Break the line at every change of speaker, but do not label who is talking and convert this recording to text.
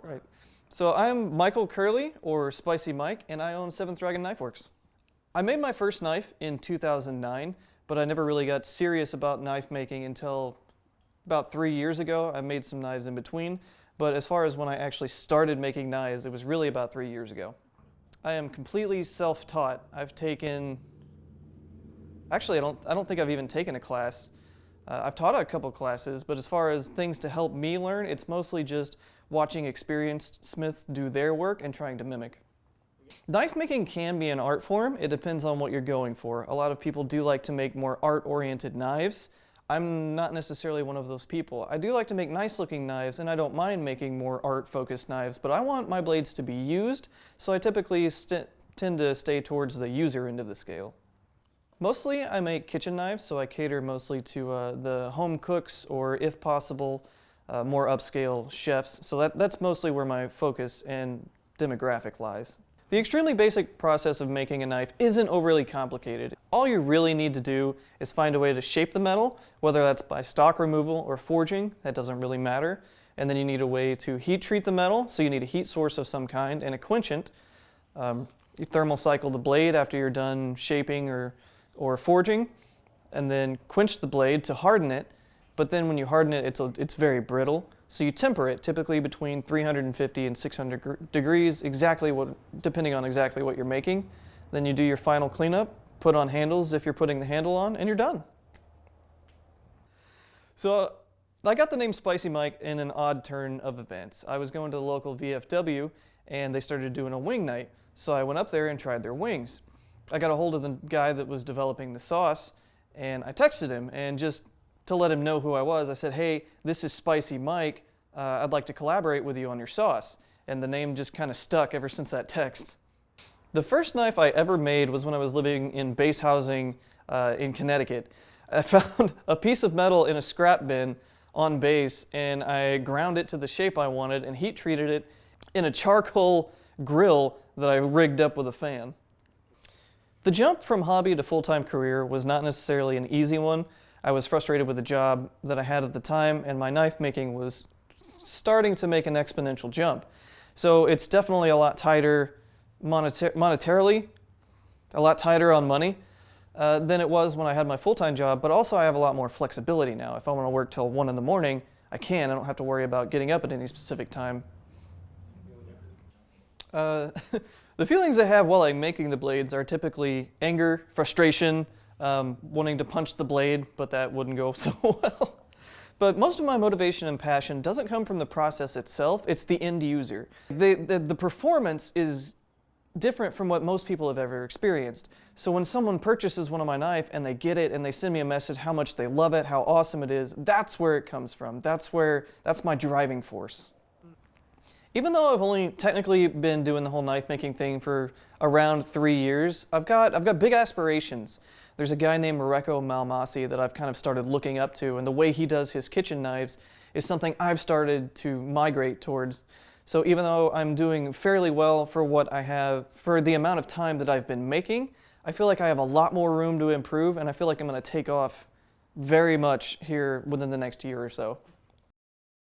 Right. So I'm Michael Curley, or Spicy Mike, and I own Seventh Dragon Knife Works. I made my first knife in 2009, but I never really got serious about knife making until about 3 years ago. I made some knives in between, but as far as when I actually started making knives, it was really about 3 years ago. I am completely self-taught. I've taken, actually I don't think I've even taken a class. I've taught a couple classes, but as far as things to help me learn, it's mostly just watching experienced smiths do their work and trying to mimic. Knife making can be an art form. It depends on what you're going for. A lot of people do like to make more art-oriented knives. I'm not necessarily one of those people. I do like to make nice-looking knives, and I don't mind making more art-focused knives, but I want my blades to be used, so I typically tend to stay towards the user end of the scale. Mostly I make kitchen knives, so I cater mostly to the home cooks, or if possible, more upscale chefs. So that's mostly where my focus and demographic lies. The extremely basic process of making a knife isn't overly complicated. All you really need to do is find a way to shape the metal, whether that's by stock removal or forging, that doesn't really matter. And then you need a way to heat treat the metal, so you need a heat source of some kind and a quenchant. You thermal cycle the blade after you're done shaping or forging, and then quench the blade to harden it. But then when you harden it, it's very brittle. So you temper it, typically between 350 and 600 degrees, depending on exactly what you're making. Then you do your final cleanup, put on handles if you're putting the handle on, and you're done. So I got the name Spicy Mike in an odd turn of events. I was going to the local VFW, and they started doing a wing night. So I went up there and tried their wings. I got a hold of the guy that was developing the sauce, and I texted him, and just to let him know who I was, I said, "Hey, this is Spicy Mike. I'd like to collaborate with you on your sauce." And the name just kind of stuck ever since that text. The first knife I ever made was when I was living in base housing in Connecticut. I found a piece of metal in a scrap bin on base, and I ground it to the shape I wanted and heat treated it in a charcoal grill that I rigged up with a fan. The jump from hobby to full-time career was not necessarily an easy one. I was frustrated with the job that I had at the time, and my knife making was starting to make an exponential jump. So it's definitely a lot tighter monetarily, a lot tighter on money than it was when I had my full-time job, but also I have a lot more flexibility now. If I want to work till 1 in the morning, I can. I don't have to worry about getting up at any specific time. The feelings I have while I'm making the blades are typically anger, frustration, wanting to punch the blade, but that wouldn't go so well. But most of my motivation and passion doesn't come from the process itself, it's the end user. The performance is different from what most people have ever experienced. So when someone purchases one of my knife and they get it and they send me a message how much they love it, how awesome it is, that's where it comes from. That's my driving force. Even though I've only technically been doing the whole knife making thing for around 3 years, I've got big aspirations. There's a guy named Mareko Malmasi that I've kind of started looking up to, and the way he does his kitchen knives is something I've started to migrate towards. So even though I'm doing fairly well for what I have, for the amount of time that I've been making, I feel like I have a lot more room to improve, and I feel like I'm going to take off very much here within the next year or so.